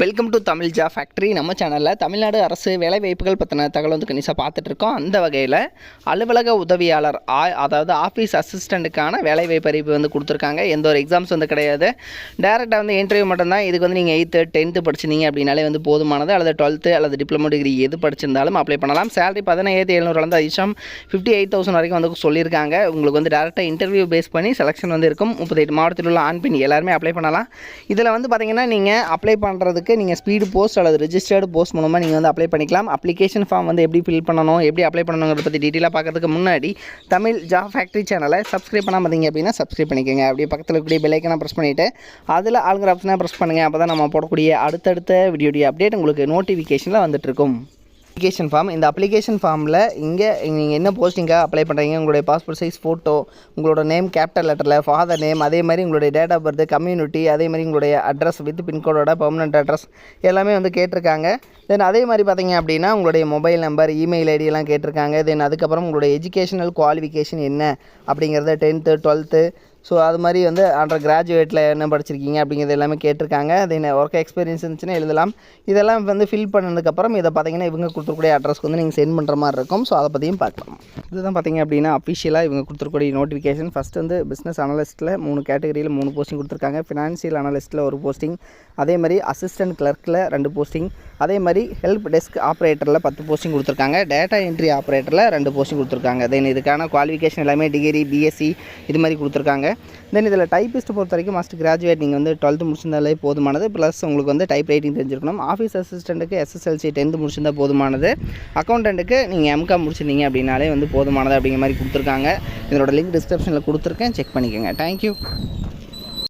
Welcome to Tamil job factory. நம்ம சேனலில் தமிழ்நாடு அரசு வேலைவாய்ப்புகள் பற்றின தகவல் வந்து கணிசாக பார்த்துட்ருக்கோம். அந்த வகையில் அலுவலக உதவியாளர் அதாவது ஆஃபீஸ் அசிஸ்டண்ட்டுக்கான வேலைவாய்ப்பு அறிவிப்பு வந்து கொடுத்துருக்காங்க. எந்த ஒரு எக்ஸாம்ஸ் வந்து கிடையாது. டேரெக்டாக வந்து இன்டர்வியூ மட்டும்தான். இதுக்கு வந்து நீங்கள் 8th 10th படிச்சிருந்தீங்க அப்படின்னாலே வந்து போதுமானது. அல்லது 12th அல்லது டிப்ளமோ டிகிரி எது படிச்சிருந்தாலும் அப்ளை பண்ணலாம். சேலரி 17,700 அதிகம் 58,000 வரைக்கும் வந்து சொல்லியிருக்காங்க. உங்களுக்கு வந்து டேரெக்டாக இன்டர்வியூ பேஸ் பண்ணி செலெக்ஷன் வந்து இருக்கும். 38 மாவட்டத்தில் உள்ள ஆண் பெண் எல்லாருமே அப்ளை பண்ணலாம். இதில் வந்து பார்த்திங்கன்னா நீங்கள் அப்ளை பண்ணுறதுக்கு நீங்கள் ஸ்பீடு போஸ்ட் அல்லது ரெஜிஸ்டர்டு போஸ்ட் மூலமாக நீங்கள் வந்து அப்ளை பண்ணிக்கலாம். அப்ளிகேஷன் ஃபார்ம் வந்து எப்படி ஃபில் பண்ணணும், எப்படி அப்ளை பண்ணணுங்கிறத பற்றி டீட்டெயிலாக பார்க்கறதுக்கு முன்னாடி தமிழ் ஜாப் ஃபேக்ட்ரி சேனலை சப்ஸ்கிரைப் பண்ணாமல் இருந்தீங்க அப்படின்னா சப்ஸ்கிரைப் பண்ணிக்கோங்க. அப்படியே பக்கத்தில் இருக்கக்கூடிய பெல் ஐக்கனை ப்ரெஸ் பண்ணிவிட்டு அதில் ஆளுங்கிற ஆப்ஷனாக ப்ரெஸ் பண்ணுங்கள். அப்போ தான் நம்ம போடக்கூடிய அடுத்தடுத்த வீடியோடைய அப்டேட் உங்களுக்கு நோட்டிஃபிகேஷனில் வந்துட்டுருக்கும். Application form. இந்த அப்ளிகேஷன் ஃபார்மில் இங்கே நீங்கள் என்ன போஸ்டிங்காக அப்ளை பண்ணுறீங்க, உங்களுடைய பாஸ்போர்ட் சைஸ் ஃபோட்டோ, உங்களோட நேம் கேபிட்டல் லெட்டரில், ஃபாதர் நேம், அதே மாதிரி உங்களுடைய டேட் ஆஃப் பர்த், கம்யூனிட்டி, அதே மாதிரி உங்களுடைய அட்ரஸ் வித் பின்கோடோட பெர்மனன்ட் அட்ரஸ் எல்லாமே வந்து கேட்டிருக்காங்க. தென் அதே மாதிரி பார்த்தீங்க அப்படின்னா உங்களுடைய மொபைல் நம்பர், இமெயில் ஐடி எல்லாம் கேட்டிருக்காங்க. தென் அதுக்கப்புறம் உங்களுடைய எஜுகேஷனல் குவாலிஃபிகேஷன் என்ன அப்படிங்கிறத 10th 12th ஸோ அது மாதிரி வந்து அண்டர் கிராஜுவேட்டில் என்ன படிச்சிருக்கீங்க அப்படிங்கிறது எல்லாமே கேட்டிருக்காங்க. தென் ஒர்க் எக்ஸ்பீரியன்ஸ் இருந்துச்சுன்னா எழுதலாம். இதெல்லாம் வந்து ஃபில் பண்ணதுக்கப்புறம் இதை பார்த்தீங்கன்னா இவங்க கொடுத்துருக்கூடிய அட்ரஸ்க்கு வந்து நீங்கள் சென்ட் பண்ணுற மாதிரி இருக்கும். ஸோ அதை பற்றியும் பார்க்கலாம். இதுதான் பார்த்தீங்க அப்படின்னா அஃபிஷியலாக இவங்க கொடுத்துருக்கூடிய நோட்டிஃபிகேஷன். ஃபஸ்ட் வந்து பிஸ்னஸ் அனலிஸ்ட்டில் 3 கேட்டகரியில் 3 போஸ்டிங் கொடுத்துருக்காங்க. ஃபினான்ஷியல் அனலிஸ்ட்டில் 1 போஸ்டிங், அதே மாதிரி அசிஸ்டன்ட் கிளர்க்கில் 2 போஸ்டிங், அதே மாதிரி ஹெல்ப் டெஸ்க் ஆப்ரேட்டரில் 10 போஸ்டிங் கொடுத்துருக்காங்க. டேட்டா என்ட்ரி ஆப்ரேட்டரில் 2 போஸ்டிங் கொடுத்துருக்காங்க. தென் இதுக்கான குவாலிஃபிகேஷன் எல்லாமே டிகிரி, பிஎஸ்சி இது மாதிரி கொடுத்துருக்காங்க. தென் இதில் டைப்பிஸ்ட் பொறுத்த வரைக்கும் மஸ்ட் கிராஜுவேட் நீங்கள் வந்து 12th முடிச்சிருந்தாலே போதுமானது. ப்ளஸ் உங்களுக்கு வந்து டைப் ரைட்டிங் தெரிஞ்சிருக்கணும். ஆஃபீஸ் அசிஸ்டண்ட்டுக்கு SSLC 10th முடிச்சிருந்தால் போதுமானது. அக்கௌண்டண்ட்டுக்கு நீங்கள் MCOM முடிச்சிருந்தீங்க அப்படின்னாலே வந்து போதுமானது அப்படிங்கிற மாதிரி கொடுத்துருக்காங்க. இதோட லிங்க் டிஸ்கிரிப்ஷனில் கொடுத்துருக்கேன், செக் பண்ணிக்கோங்க. தேங்க்யூ.